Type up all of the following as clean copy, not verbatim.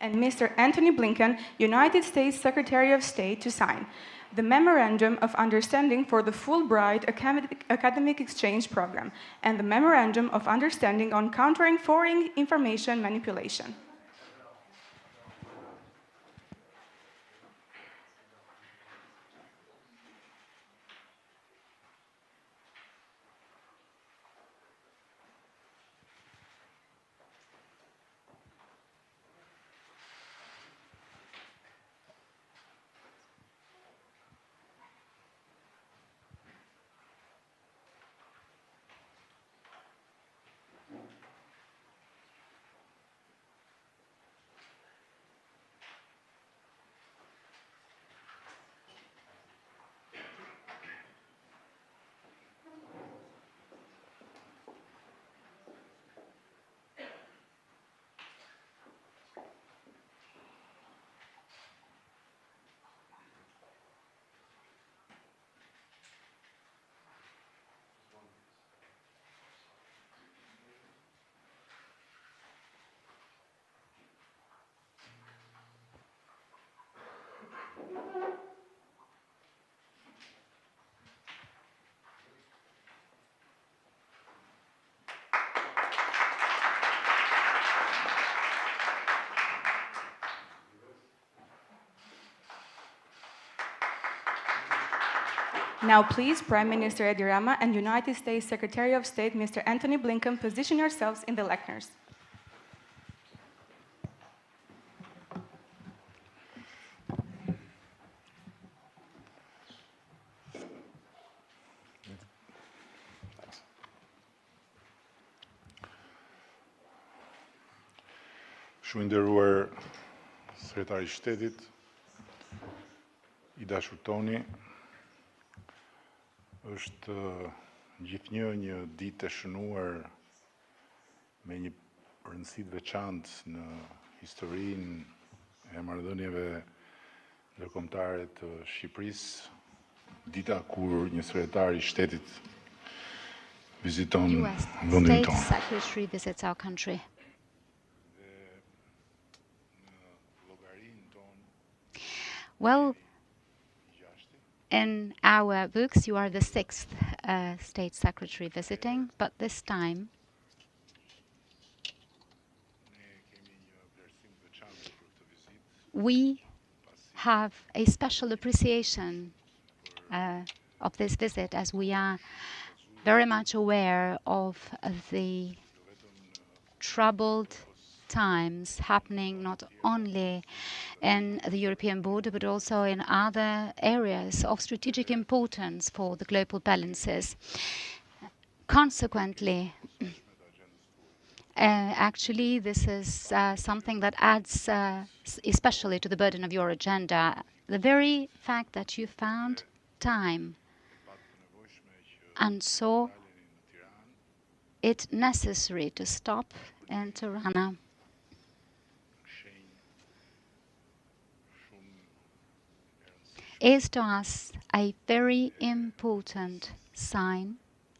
and Mr. Antony Blinken, United States Secretary of State, to sign the Memorandum of Understanding for the Fulbright Academic Exchange Program and the Memorandum of Understanding on Countering Foreign Information Manipulation. Now please, Prime Minister Rama and United States Secretary of State, Mr. Antony Blinken, position yourselves in the lecterners. Shumë i nderuar Sekretari i Shtetit, i dashur Toni, është gjithnjë një ditë e shënuar me një rëndësi të veçantë në historinë e marrëdhënieve ndërkombëtare të Shqipërisë, dita kur një sekretar i shtetit viziton vendin tonë. State Secretary visits our country. Well, in our books, you are the sixth State Secretary visiting, but this time we have a special appreciation of this visit, as we are very much aware of the troubled times happening not only in the European border but also in other areas of strategic importance for the global balances. Consequently, actually this is something that adds especially to the burden of your agenda. The very fact that you found time and saw it necessary to stop in Tirana is to us a very important sign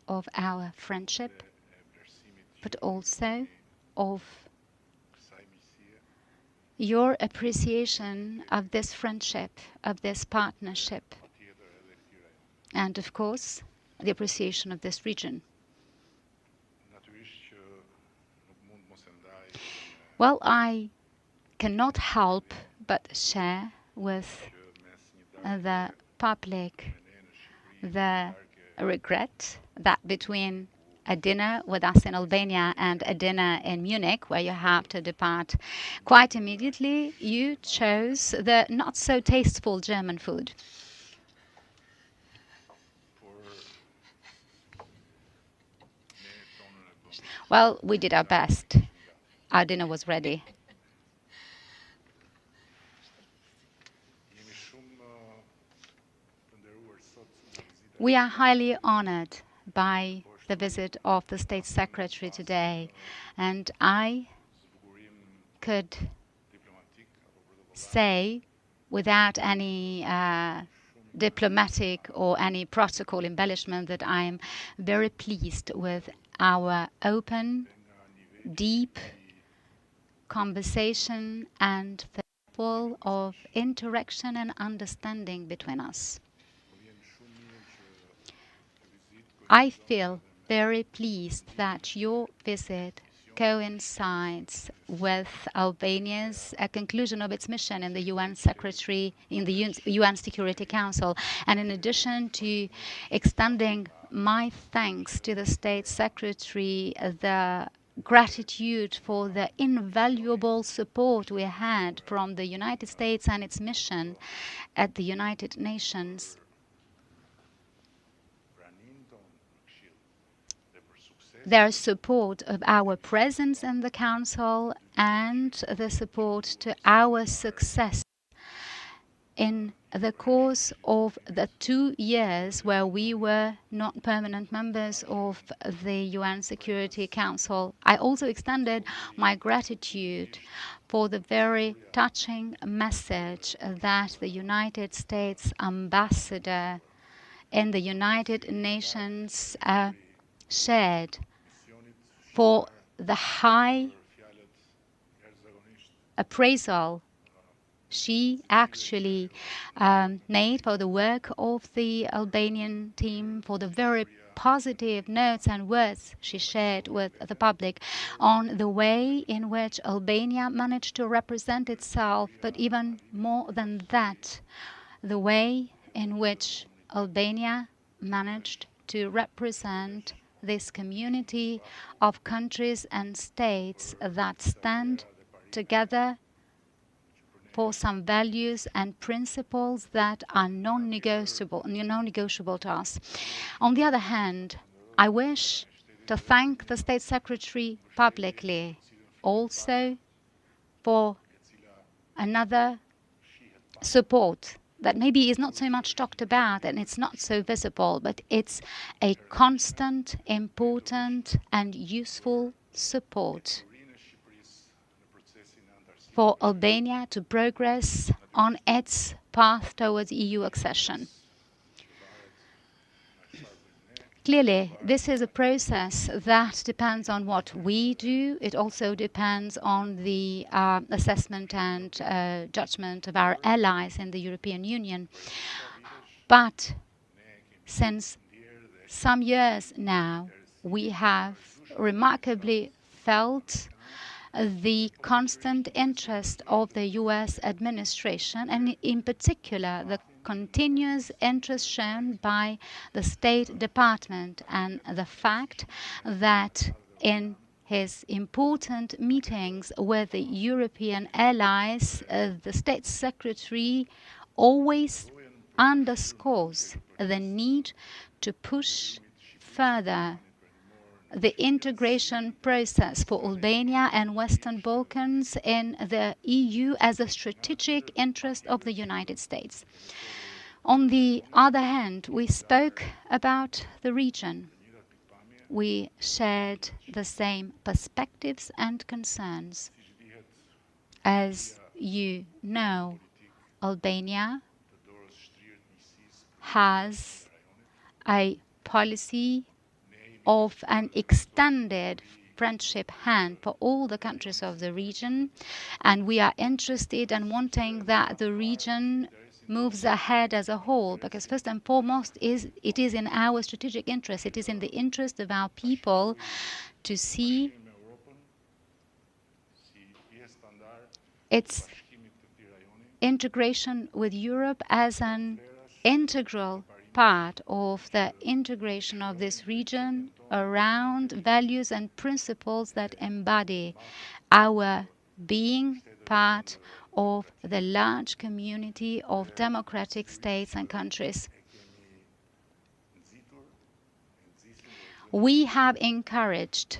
of our friendship, but also of your appreciation of this friendship, of this partnership, and of course, the appreciation of this region. Well, I cannot help but share with the public the regret that between a dinner with us in Albania and a dinner in Munich, where you have to depart quite immediately, you chose the not so tasteful German food. Well, we did our best. Our dinner was ready. We are highly honored by the visit of the State Secretary today, and I could say, without any diplomatic or any protocol embellishment, that I am very pleased with our open, deep conversation and the level of interaction and understanding between us. I feel very pleased that your visit coincides with Albania's conclusion of its mission in the UN UN Security Council, and in addition to extending my thanks to the State Secretary, the gratitude for the invaluable support we had from the United States and its mission at the United Nations. Their support of our presence in the Council and the support to our success in the course of the 2 years where we were not permanent members of the UN Security Council. I also extended my gratitude for the very touching message that the United States ambassador in the United Nations shared for the high appraisal she actually made for the work of the Albanian team, for the very positive notes and words she shared with the public on the way in which Albania managed to represent itself, but even more than that, the way in which Albania managed to represent this community of countries and states that stand together for some values and principles that are non-negotiable to us. On the other hand, I wish to thank the State Secretary publicly also for another support that maybe is not so much talked about and it's not so visible, but it's a constant, important and useful support for Albania to progress on its path towards EU accession. Clearly, this is a process that depends on what we do. It also depends on the assessment and judgment of our allies in the European Union. But since some years now, we have remarkably felt the constant interest of the US administration, and in particular the continuous interest shown by the State Department, and the fact that in his important meetings with the European allies, the State Secretary always underscores the need to push further the integration process for Albania and Western Balkans in the EU as a strategic interest of the United States. On the other hand, we spoke about the region. We shared the same perspectives and concerns. As you know, Albania has a policy of an extended friendship hand for all the countries of the region, and we are interested and wanting that the region moves ahead as a whole, because first and foremost it is in our strategic interest, it is in the interest of our people to see its integration with Europe as an integral part of the integration of this region around values and principles that embody our being part of the large community of democratic states and countries. We encourage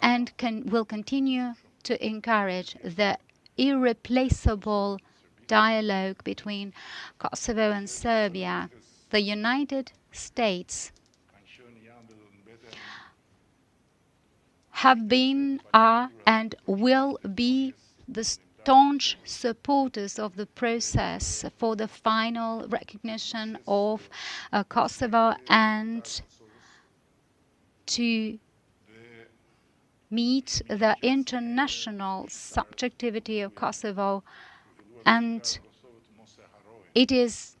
and will continue to encourage the irreplaceable dialogue between Kosovo and Serbia. The United States have been, are, and will be the staunch supporters of the process for the final recognition of Kosovo and to meet the international subjectivity of Kosovo, and it is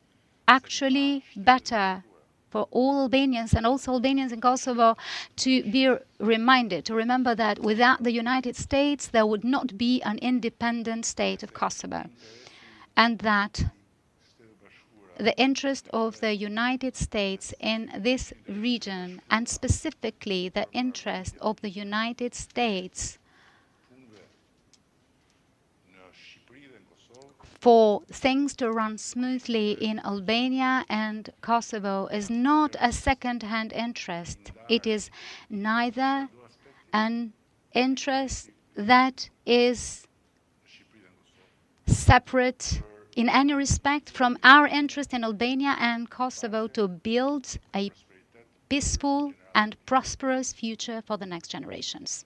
actually better for all Albanians and also Albanians in Kosovo to be reminded, to remember that without the United States there would not be an independent state of Kosovo, and that the interest of the United States in this region, and specifically the interest of the United States for things to run smoothly in Albania and Kosovo, is not a second-hand interest. It is neither an interest that is separate in any respect from our interest in Albania and Kosovo to build a peaceful and prosperous future for the next generations.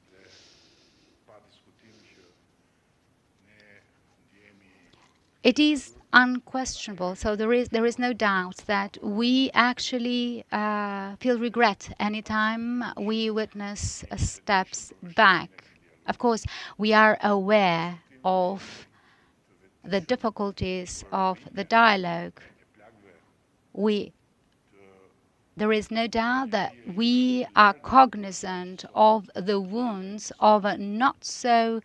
It is unquestionable, so there is no doubt that we actually feel regret anytime we witness steps back. Of course, we are aware of the difficulties of the dialogue. There is no doubt that we are cognizant of the wounds of a not so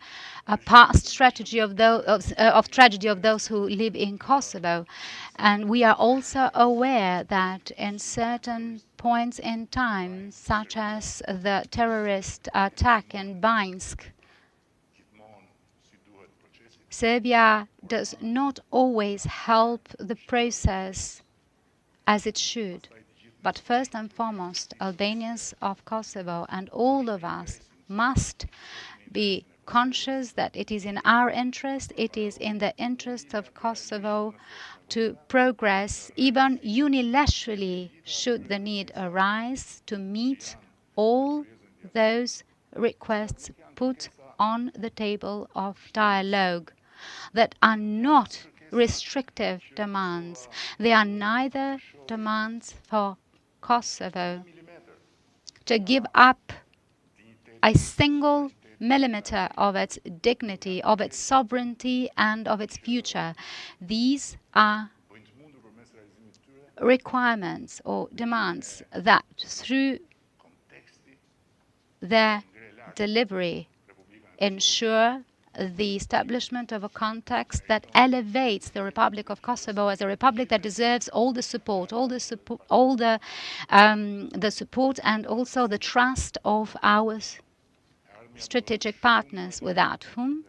past tragedy of those who live in Kosovo, and we are also aware that in certain points in time, such as the terrorist attack in Bansk, Serbia does not always help the process as it should. But first and foremost, Albanians of Kosovo and all of us must be conscious that it is in our interest, it is in the interest of Kosovo to progress, even unilaterally, should the need arise, to meet all those requests put on the table of dialogue that are not restrictive demands. They are neither demands for Kosovo to give up a single millimeter of its dignity, of its sovereignty, and of its future. These are requirements or demands that, through their delivery, ensure the establishment of a context that elevates the Republic of Kosovo as a republic that deserves all the support, the support and also the trust of our strategic partners, without whom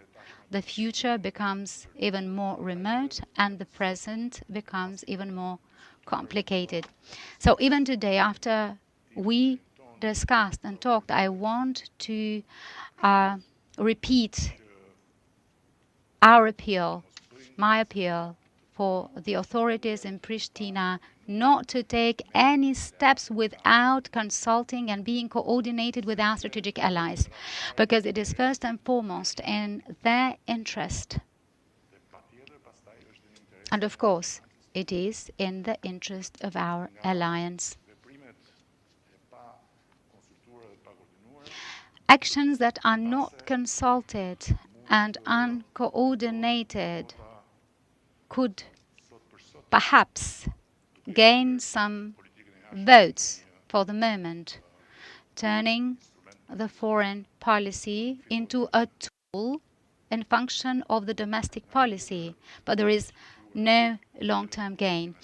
the future becomes even more remote and the present becomes even more complicated. So even today, after we discussed and talked, I want to repeat our appeal, my appeal, for the authorities in Pristina not to take any steps without consulting and being coordinated with our strategic allies, because it is first and foremost in their interest. And of course, it is in the interest of our alliance. Actions that are not consulted and uncoordinated could perhaps gain some votes for the moment, turning the foreign policy into a tool in function of the domestic policy, but there is no long-term gain.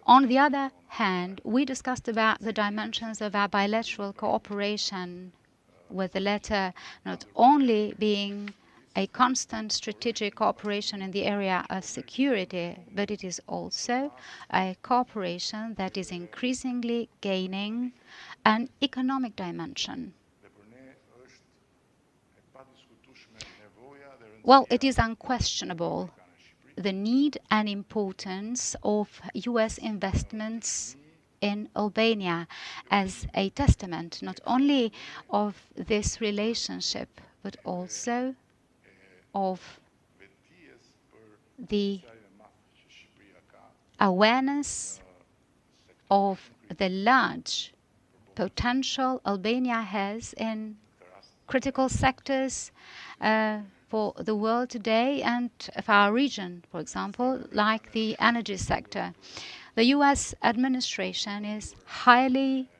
On the other hand, we discussed about the dimensions of our bilateral cooperation, with the latter not only being a constant strategic cooperation in the area of security, but it is also a cooperation that is increasingly gaining an economic dimension. Well, it is unquestionable the need and importance of U.S. investments in Albania as a testament not only of this relationship, but also of the awareness of the large potential Albania has in critical sectors for the world today and for our region, for example, like the energy sector. The US administration is highly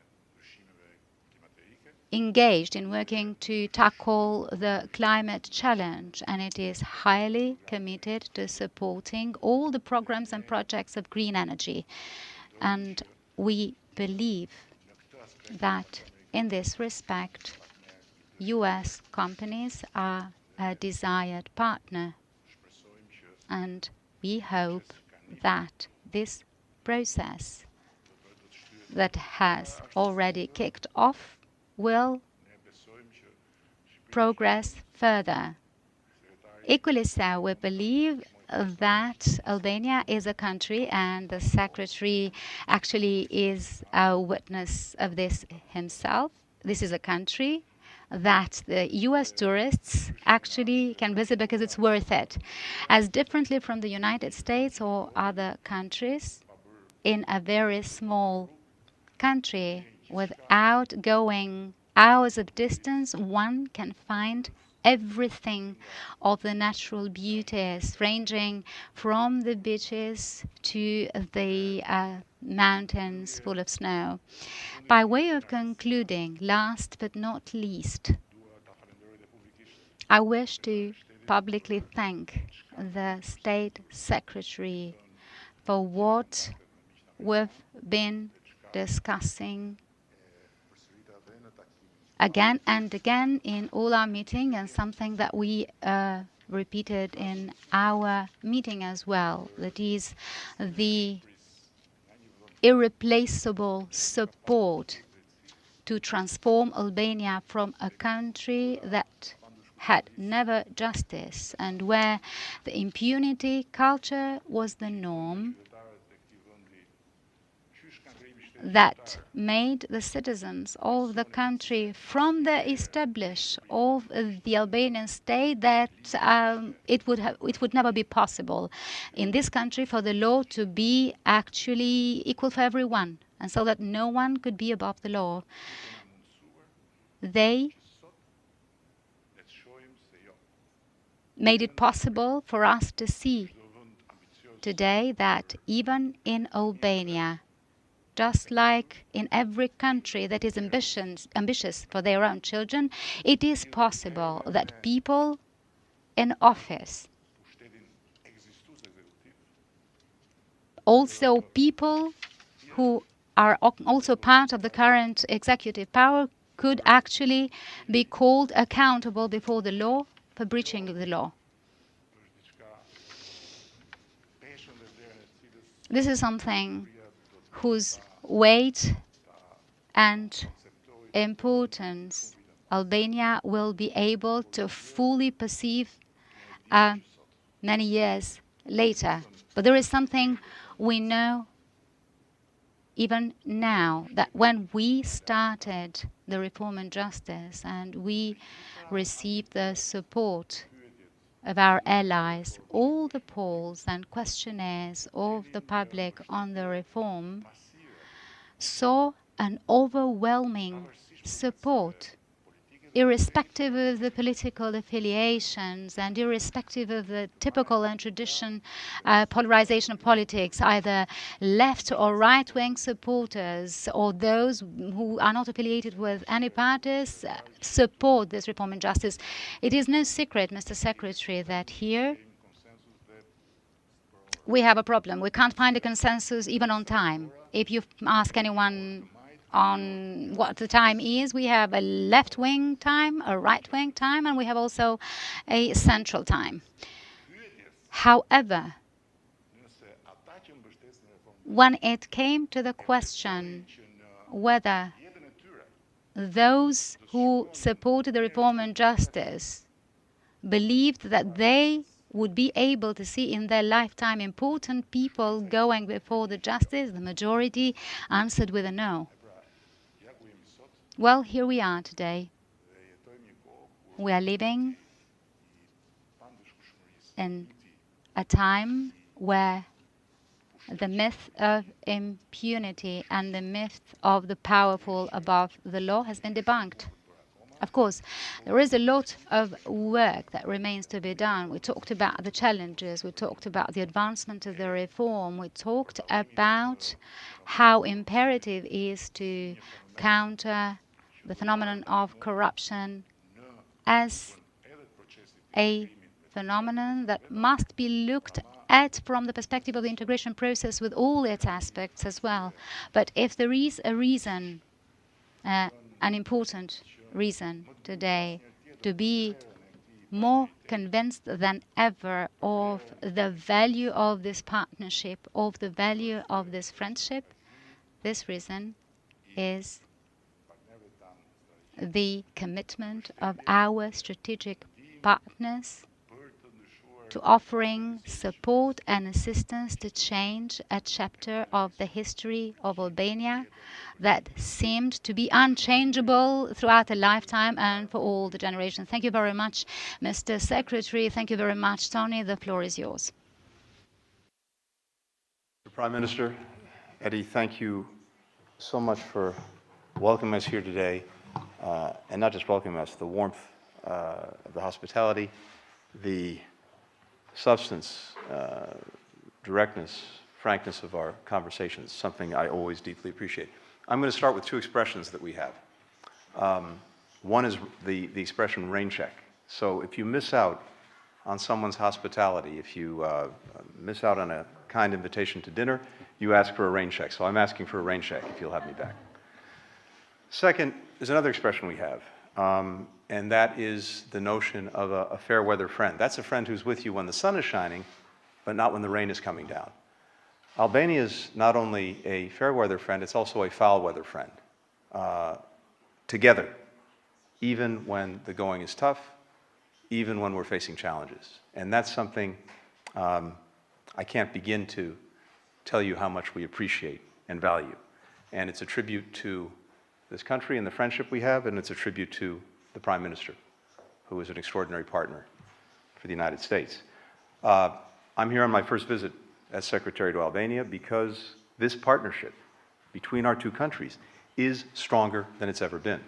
engaged in working to tackle the climate challenge, and it is highly committed to supporting all the programs and projects of green energy. And we believe that in this respect, US companies are a desired partner. And we hope that this process that has already kicked off will progress further. Equally so, we believe that Albania is a country, and the Secretary actually is a witness of this himself. This is a country that the US tourists actually can visit because it's worth it. As differently from the United States or other countries, in a very small country, without going hours of distance, one can find everything of the natural beauties, ranging from the beaches to the mountains full of snow. By way of concluding, last but not least, I wish to publicly thank the State Secretary for what we've been discussing again and again in all our meetings, and something that we repeated in our meeting as well. That is the irreplaceable support to transform Albania from a country that had never justice and where the impunity culture was the norm, that made the citizens of the country from the establish of the Albanian state that it would never be possible in this country for the law to be actually equal for everyone, and so that no one could be above the law. They made it possible for us to see today that even in Albania, just like in every country that is ambitious for their own children, it is possible that people in office, also people who are also part of the current executive power, could actually be called accountable before the law for breaching the law. This is something whose weight and importance Albania will be able to fully perceive many years later. But there is something we know even now, that when we started the reform and justice and we received the support of our allies, all the polls and questionnaires of the public on the reform saw an overwhelming support, irrespective of the political affiliations and irrespective of the typical and traditional polarization of politics, either left or right-wing supporters or those who are not affiliated with any parties support this reform and justice. It is no secret, Mr. Secretary, that here we have a problem. We can't find a consensus even on time. If you ask anyone on what the time is, we have a left-wing time, a right-wing time, and we have also a central time. However, when it came to the question whether those who supported the reform and justice believed that they would be able to see in their lifetime important people going before the justice, the majority answered with a no. Well, here we are today. We are living in a time where the myth of impunity and the myth of the powerful above the law has been debunked. Of course, there is a lot of work that remains to be done. We talked about the challenges, we talked about the advancement of the reform, we talked about how imperative it is to counter the phenomenon of corruption as a phenomenon that must be looked at from the perspective of the integration process with all its aspects as well. But if there is a reason, an important reason today to be more convinced than ever of the value of this partnership, of the value of this friendship, this reason is the commitment of our strategic partners to offering support and assistance to change a chapter of the history of Albania that seemed to be unchangeable throughout a lifetime and for all the generations. Thank you very much, Mr. Secretary. Thank you very much, Tony. The floor is yours. Mr. Prime Minister, Eddie, thank you so much for welcoming us here today, and not just welcoming us, the warmth of the hospitality, the substance, directness, frankness of our conversations, something I always deeply appreciate. I'm going to start with two expressions that we have. One is the expression rain check. So if you miss out on someone's hospitality, if you miss out on a kind invitation to dinner, you ask for a rain check. So I'm asking for a rain check if you'll have me back. Second is another expression we have. And that is the notion of a fair weather friend. That's a friend who's with you when the sun is shining, but not when the rain is coming down. Albania is not only a fair weather friend, it's also a foul weather friend. Together, even when the going is tough, even when we're facing challenges. And that's something I can't begin to tell you how much we appreciate and value. And it's a tribute to this country and the friendship we have, and it's a tribute to the Prime Minister, who is an extraordinary partner for the United States. I'm here on my first visit as Secretary to Albania because this partnership between our two countries is stronger than it's ever been.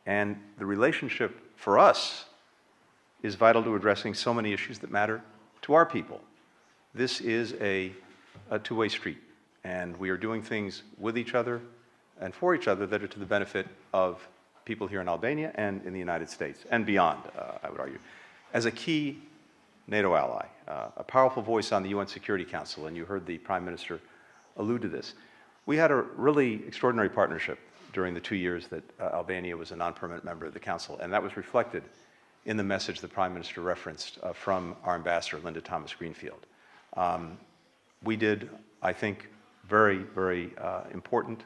And the relationship for us is vital to addressing so many issues that matter to our people. This is a two-way street, and we are doing things with each other and for each other that are to the benefit of people here in Albania and in the United States, and beyond, I would argue. As a key NATO ally, a powerful voice on the UN Security Council, and you heard the Prime Minister allude to this, we had a really extraordinary partnership during the 2 years that Albania was a non-permanent member of the Council, and that was reflected in the message the Prime Minister referenced from our ambassador, Linda Thomas-Greenfield. We did, I think, very, very important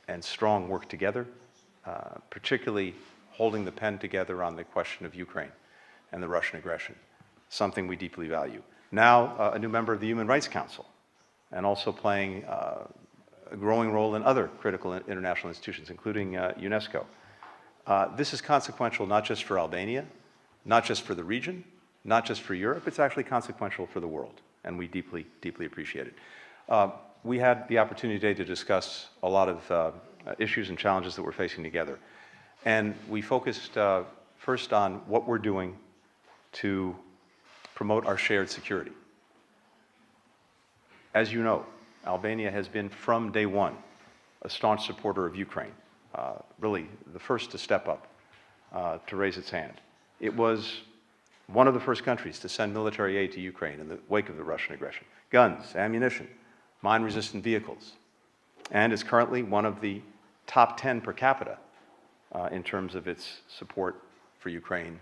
and strong work together, particularly holding the pen together on the question of Ukraine and the Russian aggression, something we deeply value. Now, a new member of the Human Rights Council, and also playing a growing role in other critical international institutions, including UNESCO. This is consequential not just for Albania, not just for the region, not just for Europe, it's actually consequential for the world, and we deeply, deeply appreciate it. We had the opportunity today to discuss a lot of issues and challenges that we're facing together. And we focused first on what we're doing to promote our shared security. As you know, Albania has been from day one a staunch supporter of Ukraine, really the first to step up, to raise its hand. It was one of the first countries to send military aid to Ukraine in the wake of the Russian aggression. Guns, ammunition, mine-resistant vehicles, and is currently one of the top 10 per capita in terms of its support for Ukraine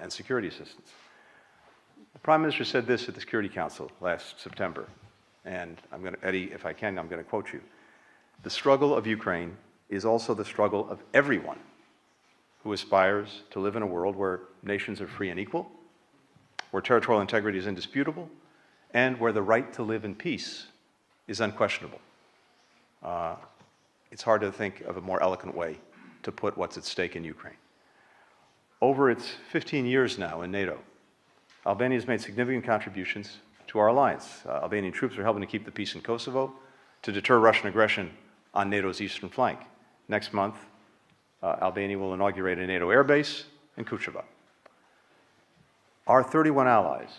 and security assistance. The Prime Minister said this at the Security Council last September, and I'm going to, Eddie, if I can, I'm going to quote you. The struggle of Ukraine is also the struggle of everyone who aspires to live in a world where nations are free and equal, where territorial integrity is indisputable, and where the right to live in peace is unquestionable. It's hard to think of a more eloquent way to put what's at stake in Ukraine. Over its 15 years now in NATO, Albania has made significant contributions to our alliance. Albanian troops are helping to keep the peace in Kosovo, to deter Russian aggression on NATO's eastern flank. Next month, Albania will inaugurate a NATO air base in Kucheva. Our 31 allies,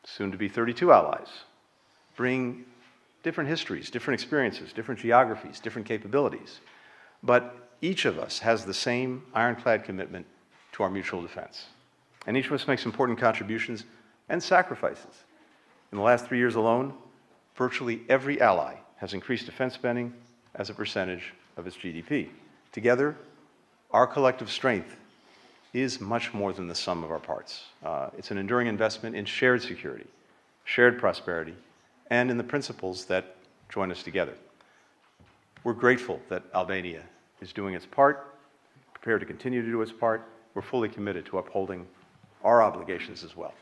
soon to be 32 allies, bring different histories, different experiences, different geographies, different capabilities. But each of us has the same ironclad commitment to our mutual defense. And each of us makes important contributions and sacrifices. In the last 3 years alone, virtually every ally has increased defense spending as a percentage of its GDP. Together, our collective strength is much more than the sum of our parts. It's an enduring investment in shared security, shared prosperity, and in the principles that join us together. We're grateful that Albania is doing its part, prepared to continue to do its part. We're fully committed to upholding our obligations as well.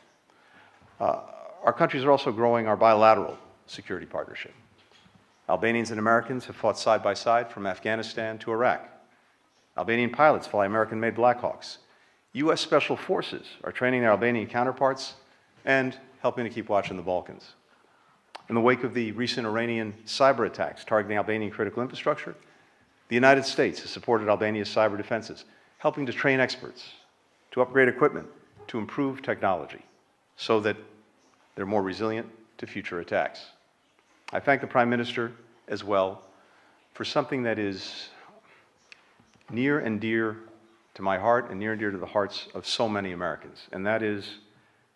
Our countries are also growing our bilateral security partnership. Albanians and Americans have fought side by side from Afghanistan to Iraq. Albanian pilots fly American-made Blackhawks. U.S. Special Forces are training their Albanian counterparts and helping to keep watch in the Balkans. In the wake of the recent Iranian cyber attacks targeting Albanian critical infrastructure, the United States has supported Albania's cyber defenses, helping to train experts, to upgrade equipment, to improve technology, so that they're more resilient to future attacks. I thank the Prime Minister as well for something that is near and dear to my heart and near and dear to the hearts of so many Americans, and that is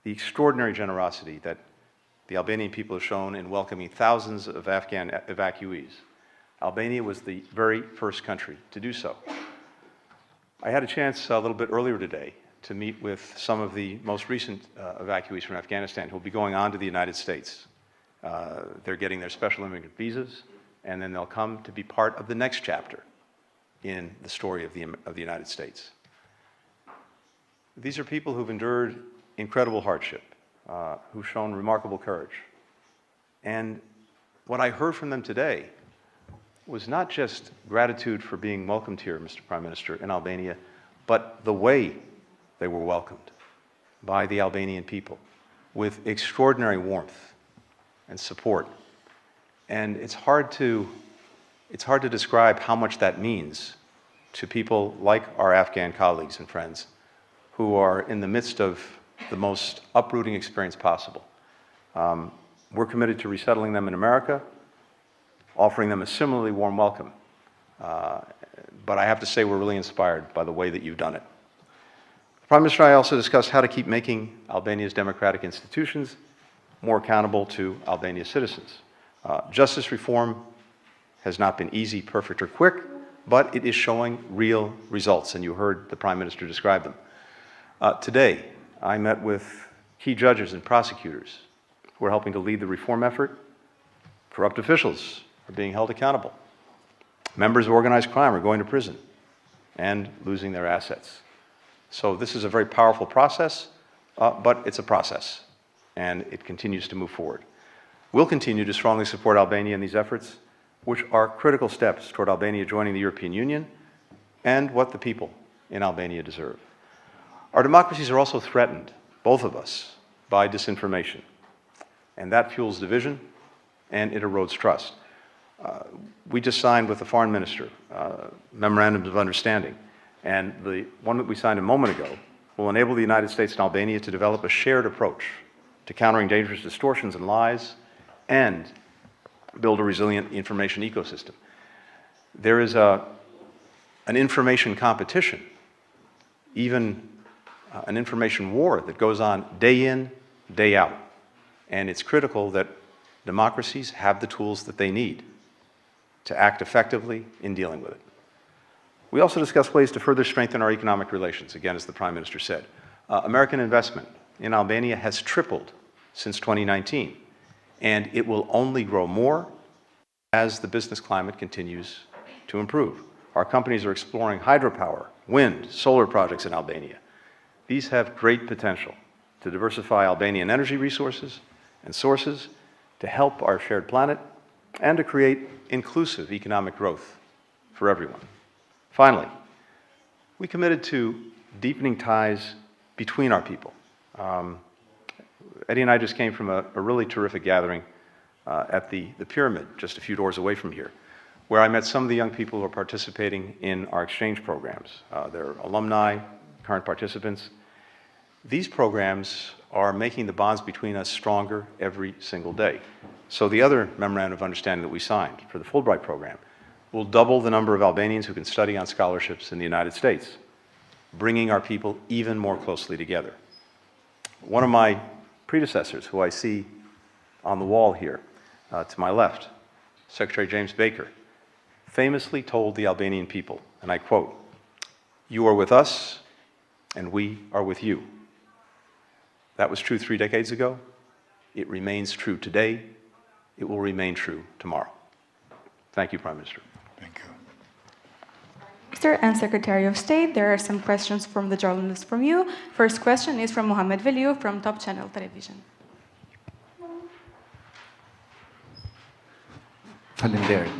the extraordinary generosity that the Albanian people have shown in welcoming thousands of Afghan evacuees. Albania was the very first country to do so. I had a chance a little bit earlier today to meet with some of the most recent evacuees from Afghanistan who will be going on to the United States. They're getting their special immigrant visas, and then they'll come to be part of the next chapter in the story of the United States. These are people who've endured incredible hardship, who've shown remarkable courage. And what I heard from them today was not just gratitude for being welcomed here, Mr. Prime Minister, in Albania, but the way they were welcomed by the Albanian people with extraordinary warmth and support. And it's hard to describe how much that means to people like our Afghan colleagues and friends who are in the midst of the most uprooting experience possible. We're committed to resettling them in America, offering them a similarly warm welcome. But I have to say we're really inspired by the way that you've done it. Prime Minister and I also discussed how to keep making Albania's democratic institutions more accountable to Albania's citizens. Justice reform has not been easy, perfect, or quick, but it is showing real results, and you heard the Prime Minister describe them. Today, I met with key judges and prosecutors who are helping to lead the reform effort. Corrupt officials are being held accountable. Members of organized crime are going to prison and losing their assets. So this is a very powerful process, but it's a process, and it continues to move forward. We'll continue to strongly support Albania in these efforts, which are critical steps toward Albania joining the European Union and what the people in Albania deserve. Our democracies are also threatened, both of us, by disinformation, and that fuels division and it erodes trust. We just signed with the foreign minister memorandums of understanding, and the one that we signed a moment ago will enable the United States and Albania to develop a shared approach to countering dangerous distortions and lies and build a resilient information ecosystem. There is an information competition, even an information war that goes on day in, day out. And it's critical that democracies have the tools that they need to act effectively in dealing with it. We also discussed ways to further strengthen our economic relations, again, as the Prime Minister said. American investment in Albania has tripled since 2019, and it will only grow more as the business climate continues to improve. Our companies are exploring hydropower, wind, solar projects in Albania. These have great potential to diversify Albanian energy resources and sources, to help our shared planet, and to create inclusive economic growth for everyone. Finally, we committed to deepening ties between our people. Eddie and I just came from a really terrific gathering at the Pyramid, just a few doors away from here, where I met some of the young people who are participating in our exchange programs. They're alumni, current participants. These programs are making the bonds between us stronger every single day. So the other Memorandum of Understanding that we signed for the Fulbright program will double the number of Albanians who can study on scholarships in the United States, bringing our people even more closely together. One of my predecessors, who I see on the wall here to my left, Secretary James Baker, famously told the Albanian people, and I quote, "You are with us, and we are with you." That was true 3 decades ago. It remains true today. It will remain true tomorrow. Thank you, Prime Minister. Thank you. Mr. and Secretary of State, there are some questions from the journalists from you. First question is from Mohamed Veliu from Top Channel Television. Faleminderit.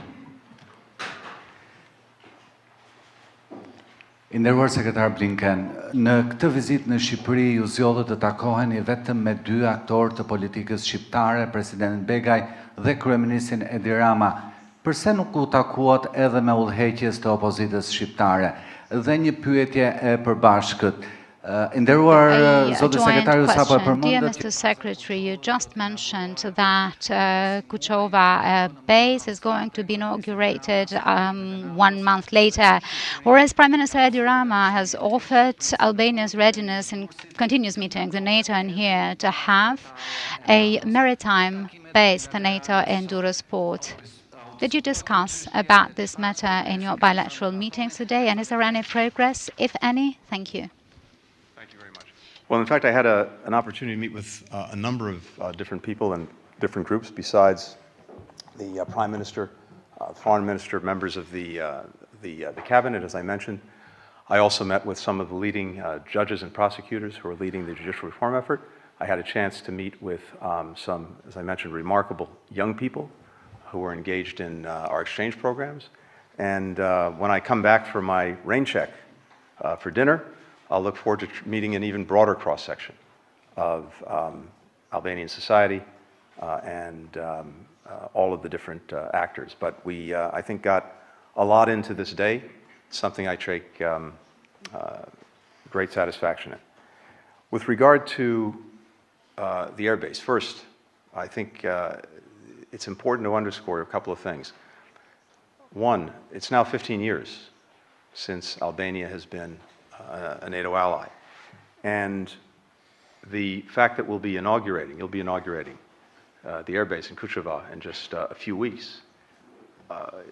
I nderuar sekretar Blinken, në këtë vizitë në Shqipëri ju zgjodhët të takoheni vetëm me 2 aktorë të politikës shqiptare, Presidentin Begaj dhe Kryeministrin Edi Rama. Përse nuk u takuat edhe me udhëheqjes të opozitës shqiptare? Dhe një pyetje e përbashkët. Nderuar Zoti Sekretariu sapo e Dear përmendët. Mr. Secretary, you just mentioned that Kuchova base is going to be inaugurated 1 month later, whereas Prime Minister Edi Rama has offered Albania's readiness in continuous meetings in NATO and here to have a maritime base for NATO in Durrës Port. Did you discuss about this matter in your bilateral meetings today, and is there any progress, if any? Thank you. Well, in fact, I had an opportunity to meet with a number of different people and different groups besides the Prime Minister, Foreign Minister, members of the Cabinet, as I mentioned. I also met with some of the leading judges and prosecutors who are leading the judicial reform effort. I had a chance to meet with some, as I mentioned, remarkable young people who are engaged in our exchange programs. And when I come back for my rain check for dinner, I'll look forward to meeting an even broader cross-section of Albanian society and all of the different actors. But we, I think, got a lot into this day, something I take great satisfaction in. With regard to the airbase, first, I think it's important to underscore a couple of things. One, it's now 15 years since Albania has been a NATO ally. And the fact that you'll be inaugurating the airbase in Kuchova in just a few weeks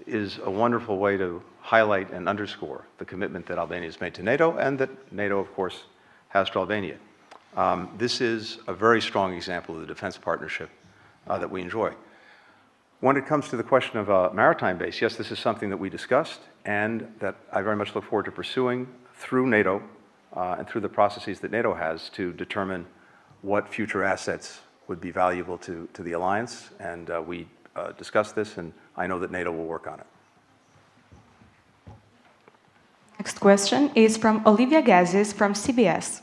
is a wonderful way to highlight and underscore the commitment that Albania has made to NATO and that NATO, of course, has to Albania. This is a very strong example of the defense partnership that we enjoy. When it comes to the question of a maritime base, yes, this is something that we discussed and that I very much look forward to pursuing through NATO and through the processes that NATO has to determine what future assets would be valuable to the alliance. And we discussed this, and I know that NATO will work on it. Next question is from Olivia Gazis from CBS.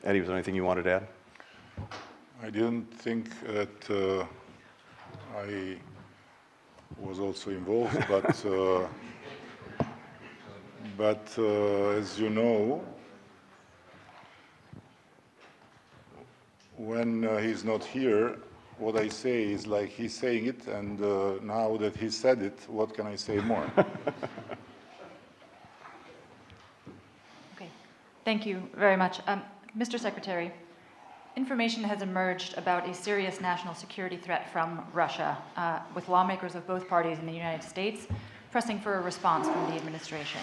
Eddie, was there anything you wanted to add? I didn't think that I was also involved, but as you know, when he's not here, what I say is like he's saying it, and now that he said it, what can I say more? Okay, thank you very much. Mr. Secretary, information has emerged about a serious national security threat from Russia, with lawmakers of both parties in the United States pressing for a response from the administration.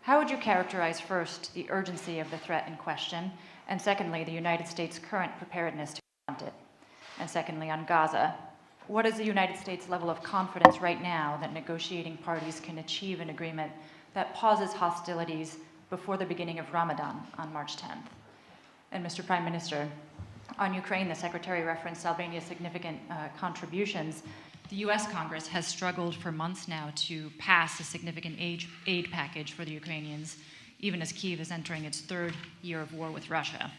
How would you characterize first the urgency of the threat in question, and secondly, the United States' current preparedness to confront it? And secondly, on Gaza, what is the United States' level of confidence right now that negotiating parties can achieve an agreement that pauses hostilities before the beginning of Ramadan on March 10th? And Mr. Prime Minister, on Ukraine, the Secretary referenced Albania's significant contributions. The U.S. Congress has struggled for months now to pass a significant aid package for the Ukrainians, even as Kyiv is entering its 3rd year of war with Russia.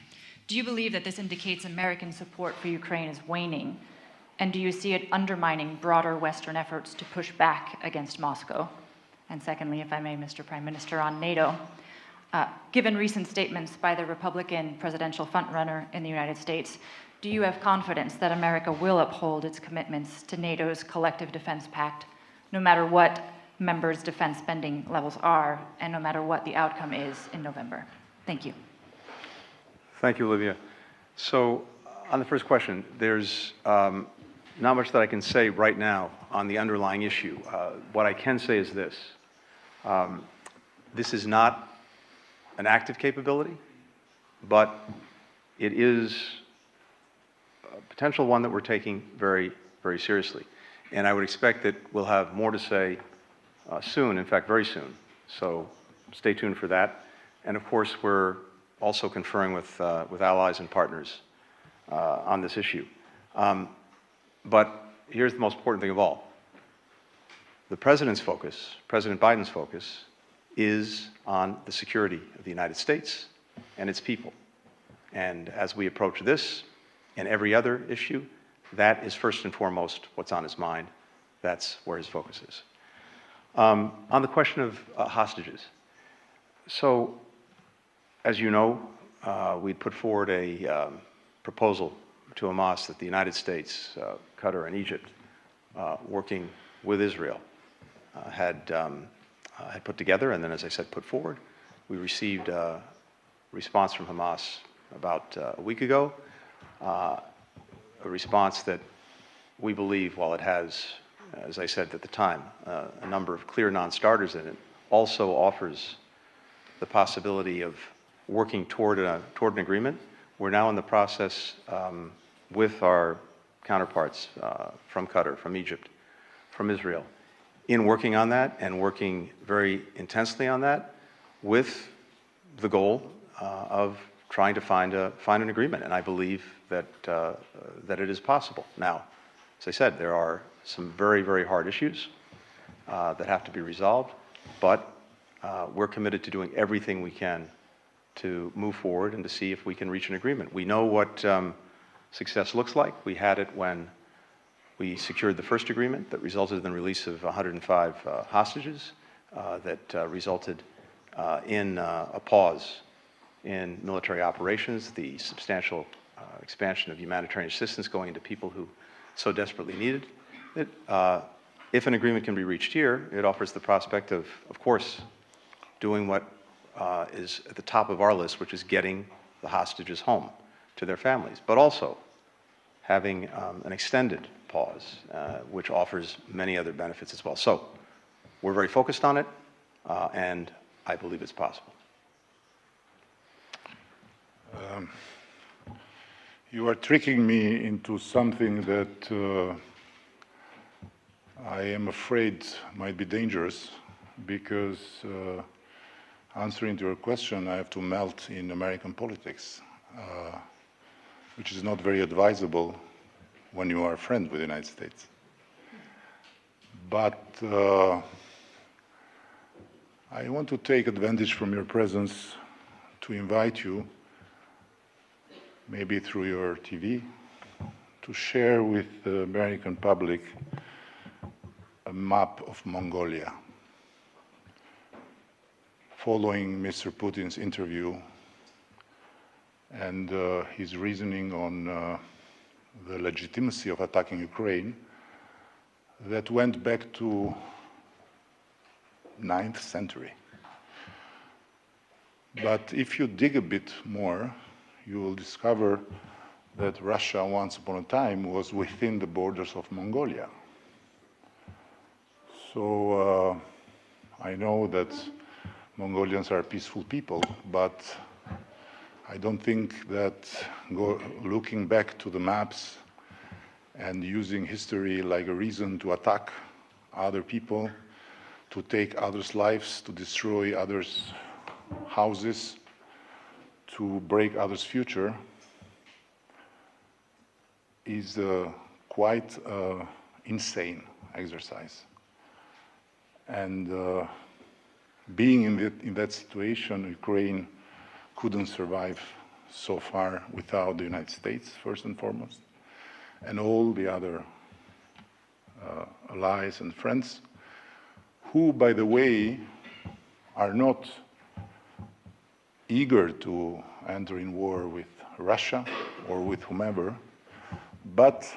Do you believe that this indicates American support for Ukraine is waning? And do you see it undermining broader Western efforts to push back against Moscow? And secondly, if I may, Mr. Prime Minister, on NATO, given recent statements by the Republican presidential frontrunner in the United States, do you have confidence that America will uphold its commitments to NATO's collective defense pact, no matter what members' defense spending levels are, and no matter what the outcome is in November? Thank you. Thank you, Olivia. So on the first question, there's not much that I can say right now on the underlying issue. What I can say is this. This is not an active capability, but it is a potential one that we're taking very, very seriously. And I would expect that we'll have more to say soon, in fact, very soon. So stay tuned for that. And of course, we're also conferring with allies and partners on this issue. But here's the most important thing of all. The President's focus, President Biden's focus, is on the security of the United States and its people. And as we approach this and every other issue, that is first and foremost what's on his mind. That's where his focus is. On the question of hostages. So, as you know, we'd put forward a proposal to Hamas that the United States, Qatar, and Egypt, working with Israel, had put together, and then, as I said, put forward. We received a response from Hamas about a week ago, a response that we believe, while it has, as I said at the time, a number of clear non-starters in it, also offers the possibility of working toward an agreement. We're now in the process with our counterparts from Qatar, from Egypt, from Israel, in working on that and working very intensely on that with the goal of trying to find an agreement. And I believe that it is possible. Now, as I said, there are some very, very hard issues that have to be resolved, but we're committed to doing everything we can to move forward and to see if we can reach an agreement. We know what success looks like. We had it when we secured the first agreement that resulted in the release of 105 hostages, that resulted in a pause in military operations, the substantial expansion of humanitarian assistance going into people who so desperately needed it. If an agreement can be reached here, it offers the prospect of course, doing what is at the top of our list, which is getting the hostages home to their families, but also having an extended pause, which offers many other benefits as well. So we're very focused on it, and I believe it's possible. You are tricking me into something that I am afraid might be dangerous, because answering to your question, I have to melt in American politics, which is not very advisable when you are a friend with the United States. But I want to take advantage from your presence to invite you, maybe through your TV, to share with the American public a map of Mongolia, following Mr. Putin's interview and his reasoning on the legitimacy of attacking Ukraine, that went back to 9th century. But if you dig a bit more, you will discover that Russia, once upon a time, was within the borders of Mongolia. So I know that Mongolians are peaceful people, but I don't think that looking back to the maps and using history like a reason to attack other people, to take others' lives, to destroy others' houses, to break others' future, is quite insane exercise. And being in that situation, Ukraine couldn't survive so far without the United States, first and foremost, and all the other allies and friends, who, by the way, are not eager to enter in war with Russia or with whomever, but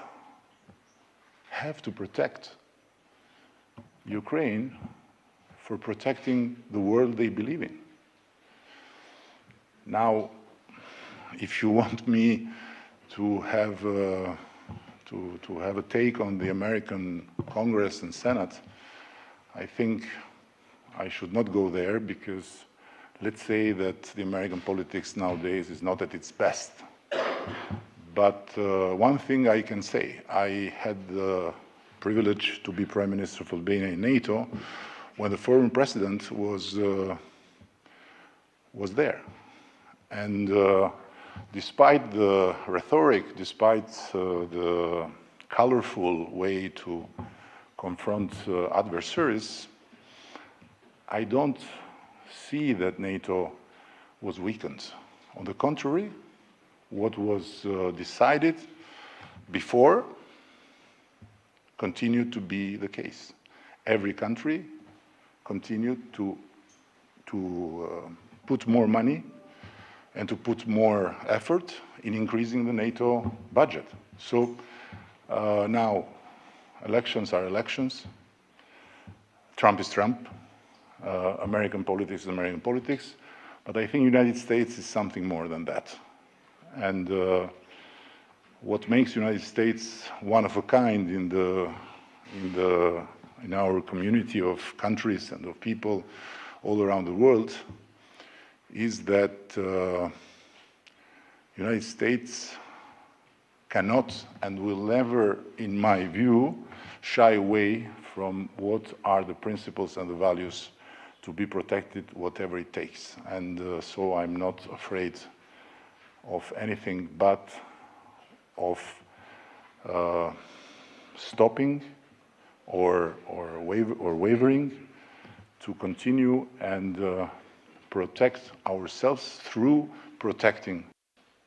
have to protect Ukraine for protecting the world they believe in. Now, if you want me to have a take on the American Congress and Senate, I think I should not go there, because let's say that the American politics nowadays is not at its best. But one thing I can say, I had the privilege to be Prime Minister of Albania in NATO when the former president was there. And despite the rhetoric, despite the colorful way to confront adversaries, I don't see that NATO was weakened. On the contrary, what was decided before continued to be the case. Every country continued to put more money and to put more effort in increasing the NATO budget. So now, elections are elections. Trump is Trump. American politics is American politics. But I think the United States is something more than that. And what makes the United States one of a kind in our community of countries and of people all around the world is that the United States cannot and will never, in my view, shy away from what are the principles and the values to be protected, whatever it takes. And so I'm not afraid of anything but of stopping or wavering to continue and protect ourselves through protecting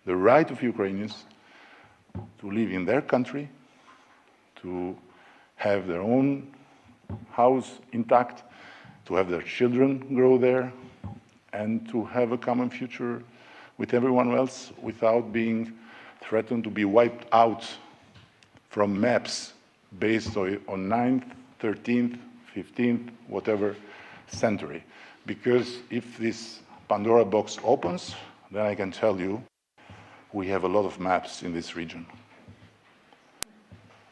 the right of Ukrainians to live in their country, to have their own house intact, to have their children grow there, and to have a common future with everyone else without being threatened to be wiped out from maps based on 9th, 13th, 15th, whatever century. Because if this Pandora box opens, then I can tell you we have a lot of maps in this region.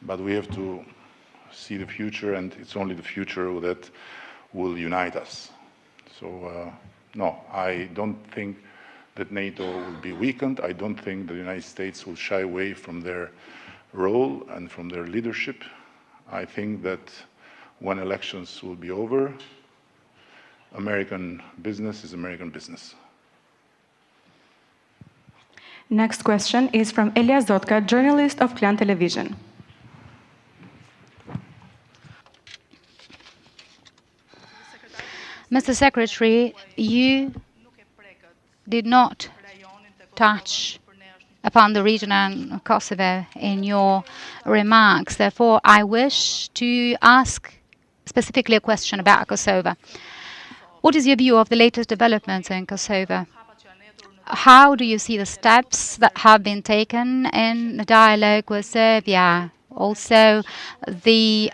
But we have to see the future, and it's only the future that will unite us. So, no, I don't think that NATO will be weakened. I don't think the United States will shy away from their role and from their leadership. I think that when elections will be over, American business is American business. Next question is from Elias Zotka, journalist of Klan Television. Mr. Secretary, you did not touch upon the region and Kosovo in your remarks. Therefore, I wish to ask specifically a question about Kosovo. What is your view of the latest developments in Kosovo? How do you see the steps that have been taken in the dialogue with Serbia? Also, the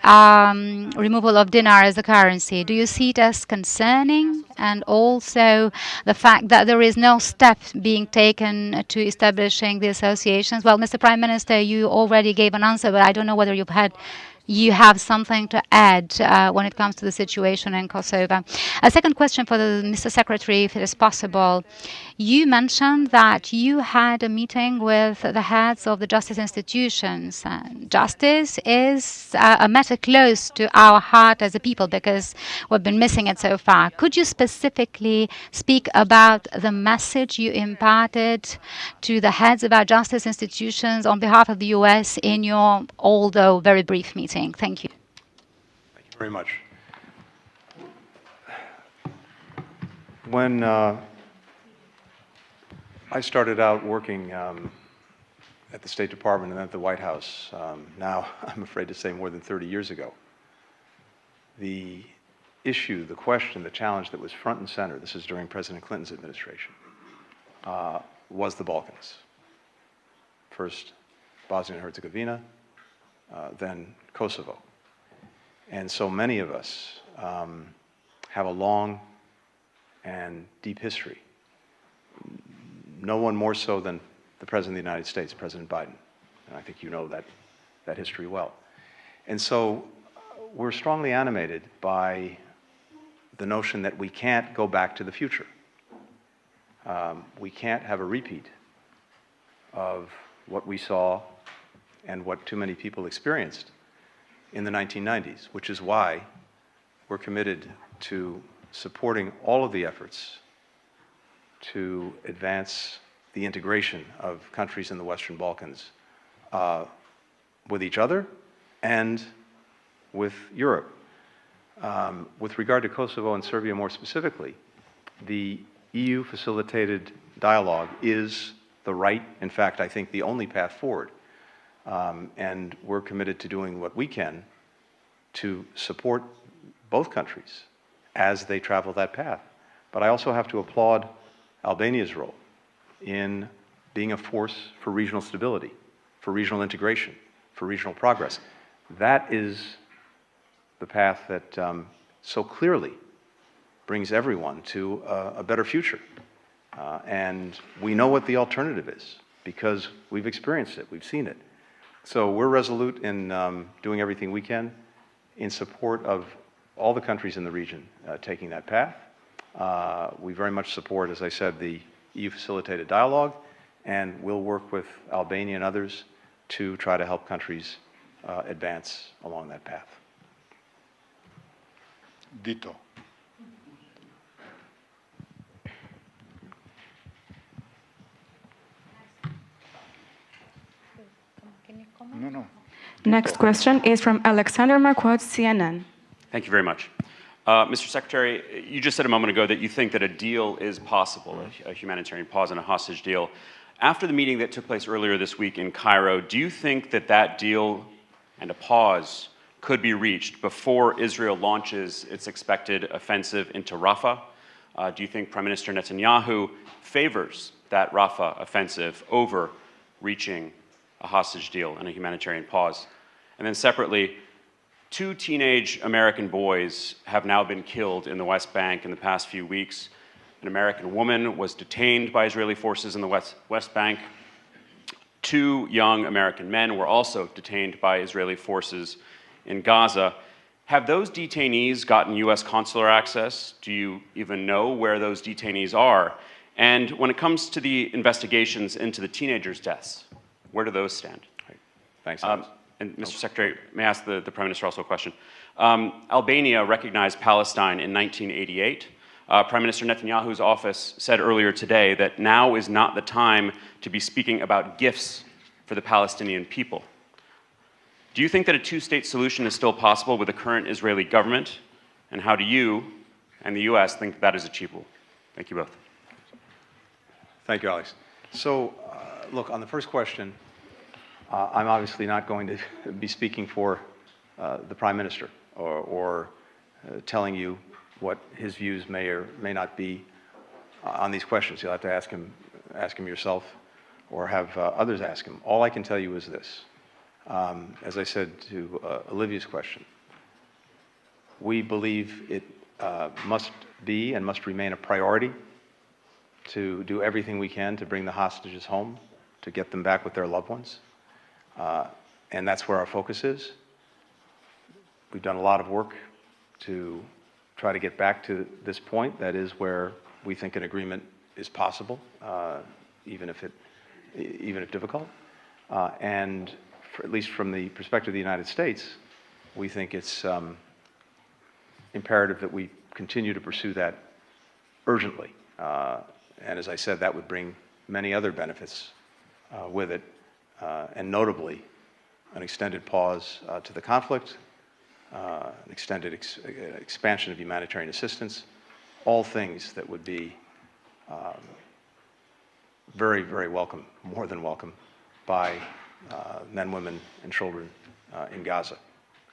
removal of dinar as a currency. Do you see it as concerning? And also the fact that there is no step being taken to establishing the associations. Well, Mr. Prime Minister, you already gave an answer, but I don't know whether you have something to add when it comes to the situation in Kosovo. A second question for Mr. Secretary, if it is possible. You mentioned that you had a meeting with the heads of the justice institutions. Justice is a matter close to our heart as a people because we've been missing it so far. Could you specifically speak about the message you imparted to the heads of our justice institutions on behalf of the US in your, although very brief meeting? Thank you. Thank you very much. When I started out working at the State Department and then at the White House, now I'm afraid to say more than 30 years ago. The issue, the question, the challenge that was front and center, this is during President Clinton's administration, was the Balkans. First Bosnia and Herzegovina, then Kosovo. And so many of us have a long and deep history. No one more so than the President of the United States, President Biden. And I think you know that history well. And so we're strongly animated by the notion that we can't go back to the future. We can't have a repeat of what we saw and what too many people experienced in the 1990s, which is why we're committed to supporting all of the efforts to advance the integration of countries in the Western Balkans with each other and with Europe. With regard to Kosovo and Serbia more specifically, the EU-facilitated dialogue is the right, in fact, I think the only path forward. And we're committed to doing what we can to support both countries as they travel that path. But I also have to applaud Albania's role in being a force for regional stability, for regional integration, for regional progress. That is the path that so clearly brings everyone to a better future. And we know what the alternative is because we've experienced it, we've seen it. So we're resolute in doing everything we can in support of all the countries in the region taking that path. We very much support, as I said, the EU-facilitated dialogue, and we'll work with Albania and others to try to help countries advance along that path. Dito. No. Next question is from Alexander Marquardt, CNN. Thank you very much. Mr. Secretary, you just said a moment ago that you think that a deal is possible, a humanitarian pause and a hostage deal. After the meeting that took place earlier this week in Cairo, do you think that that deal and a pause could be reached before Israel launches its expected offensive into Rafah? Do you think Prime Minister Netanyahu favors that Rafah offensive over reaching a hostage deal and a humanitarian pause? And then separately, 2 teenage American boys have now been killed in the West Bank in the past few weeks. An American woman was detained by Israeli forces in the West Bank. 2 young American men were also detained by Israeli forces in Gaza. Have those detainees gotten U.S. consular access? Do you even know where those detainees are? And when it comes to the investigations into the teenagers' deaths, where do those stand? Right. Thanks, and Mr. Secretary, may I ask the Prime Minister also a question? Albania recognized Palestine in 1988. Prime Minister Netanyahu's office said earlier today that now is not the time to be speaking about gifts for the Palestinian people. Do you think that a 2-state solution is still possible with the current Israeli government? And how do you and the U.S. think that is achievable? Thank you both. Thank you, Alex. So, look, on the first question, I'm obviously not going to be speaking for the Prime Minister or telling you what his views may or may not be on these questions. You'll have to ask him yourself or have others ask him. All I can tell you is this. As I said to Olivia's question, we believe it must be and must remain a priority to do everything we can to bring the hostages home, to get them back with their loved ones. And that's where our focus is. We've done a lot of work to try to get back to this point. That is where we think an agreement is possible, even if difficult. And at least from the perspective of the United States, we think it's imperative that we continue to pursue that urgently. And as I said, that would bring many other benefits with it, and notably an extended pause to the conflict, an extended expansion of humanitarian assistance, all things that would be very, very welcome, more than welcome, by men, women, and children in Gaza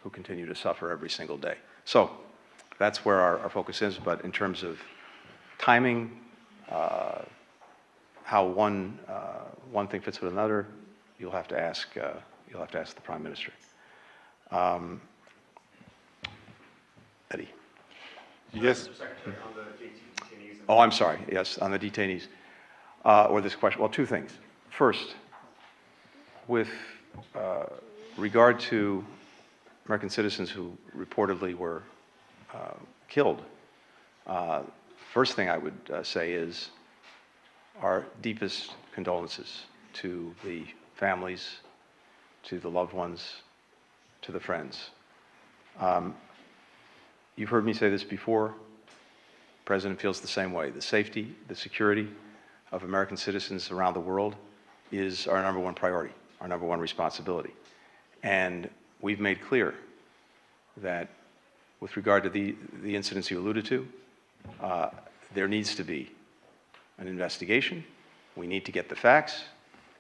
who continue to suffer every single day. So that's where our focus is, but in terms of timing, how one thing fits with another, you'll have to ask the Prime Minister. Eddie. Yes. Oh, I'm sorry. Yes, on the detainees, or this question. Well, two things. First, with regard to American citizens who reportedly were killed, first thing I would say is our deepest condolences to the families, to the loved ones, to the friends. You've heard me say this before. The President feels the same way. The safety, the security of American citizens around the world is our number one priority, our number one responsibility. And we've made clear that with regard to the incidents you alluded to, there needs to be an investigation. We need to get the facts,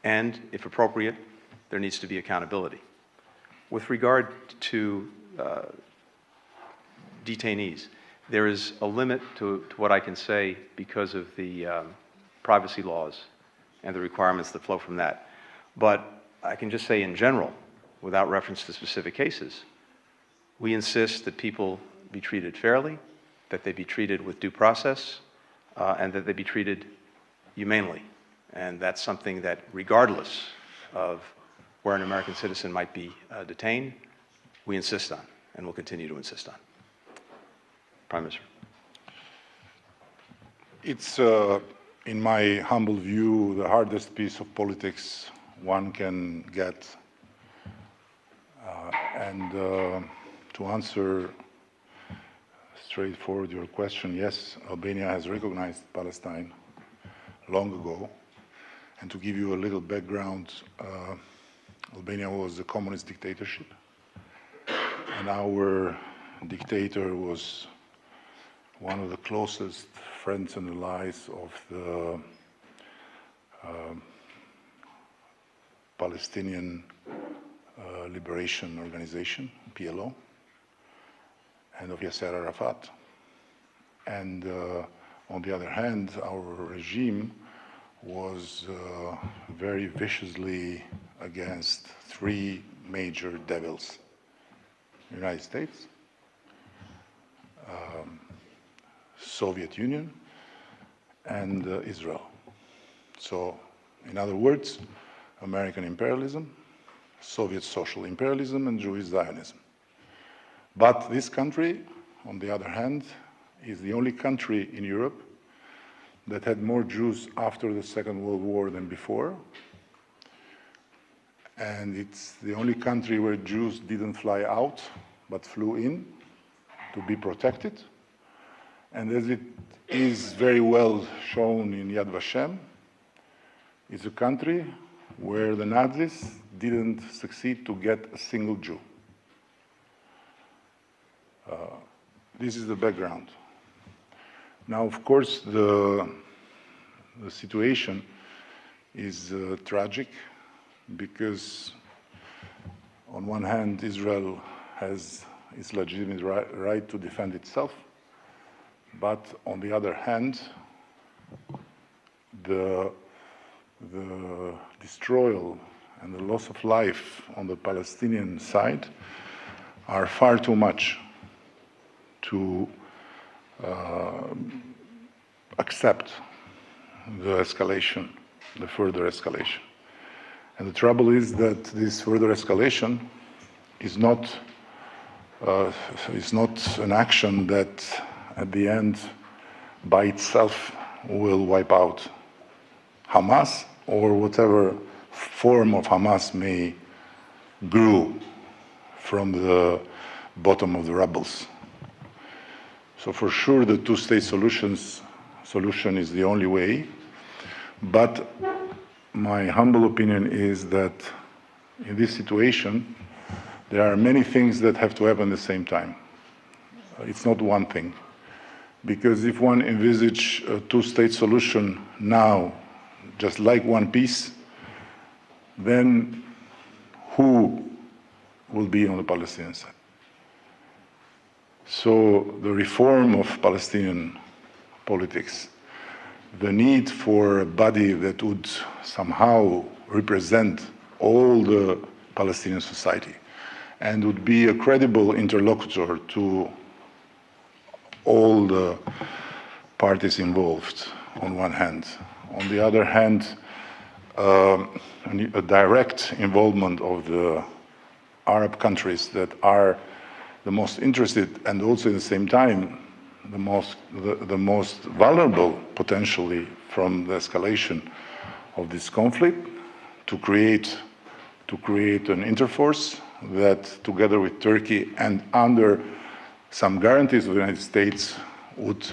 and if appropriate, there needs to be accountability. With regard to detainees, there is a limit to what I can say because of the privacy laws and the requirements that flow from that. But I can just say in general, without reference to specific cases, we insist that people be treated fairly, that they be treated with due process, and that they be treated humanely. And that's something that, regardless of where an American citizen might be detained, we insist on and will continue to insist on. Prime Minister. It's, in my humble view, the hardest piece of politics one can get. And to answer straightforward your question, yes, Albania has recognized Palestine long ago. And to give you a little background, Albania was a communist dictatorship, and our dictator was one of the closest friends and allies of the Palestinian Liberation Organization, PLO, and of Yasser Arafat. And on the other hand, our regime was very viciously against three major devils: United States, Soviet Union, and Israel. So, in other words, American imperialism, Soviet social imperialism, and Jewish Zionism. But this country, on the other hand, is the only country in Europe that had more Jews after the Second World War than before. And it's the only country where Jews didn't fly out, but flew in to be protected. And as it is very well shown in Yad Vashem, it's a country where the Nazis didn't succeed to get a single Jew. This is the background. Now, of course, the situation is tragic because, on one hand, Israel has its legitimate right to defend itself, but on the other hand, the destroyal and the loss of life on the Palestinian side are far too much to accept the escalation, the further escalation. And the trouble is that this further escalation is not an action that at the end by itself will wipe out Hamas or whatever form of Hamas may grow from the bottom of the rubbles. So for sure the two-state solution is the only way, but my humble opinion is that in this situation there are many things that have to happen at the same time. It's not one thing, because if one envisage a two-state solution now, just like one piece, then who will be on the Palestinian side? So the reform of Palestinian politics, the need for a body that would somehow represent all the Palestinian society and would be a credible interlocutor to all the parties involved on one hand. On the other hand, a direct involvement of the Arab countries that are the most interested and also at the same time the most vulnerable potentially from the escalation of this conflict, to create an interforce that, together with Turkey and under some guarantees of the United States, would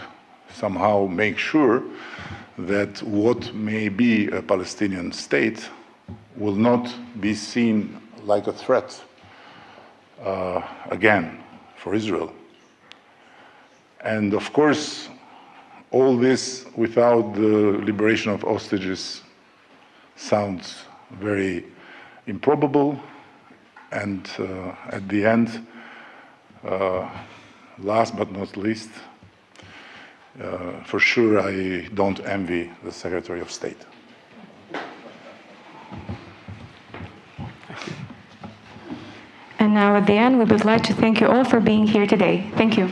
somehow make sure that what may be a Palestinian state will not be seen like a threat again for Israel. And of course, all this without the liberation of hostages sounds very improbable, and at the end, last but not least, for sure I don't envy the Secretary of State. And now at the end, we would like to thank you all for being here today. Thank you.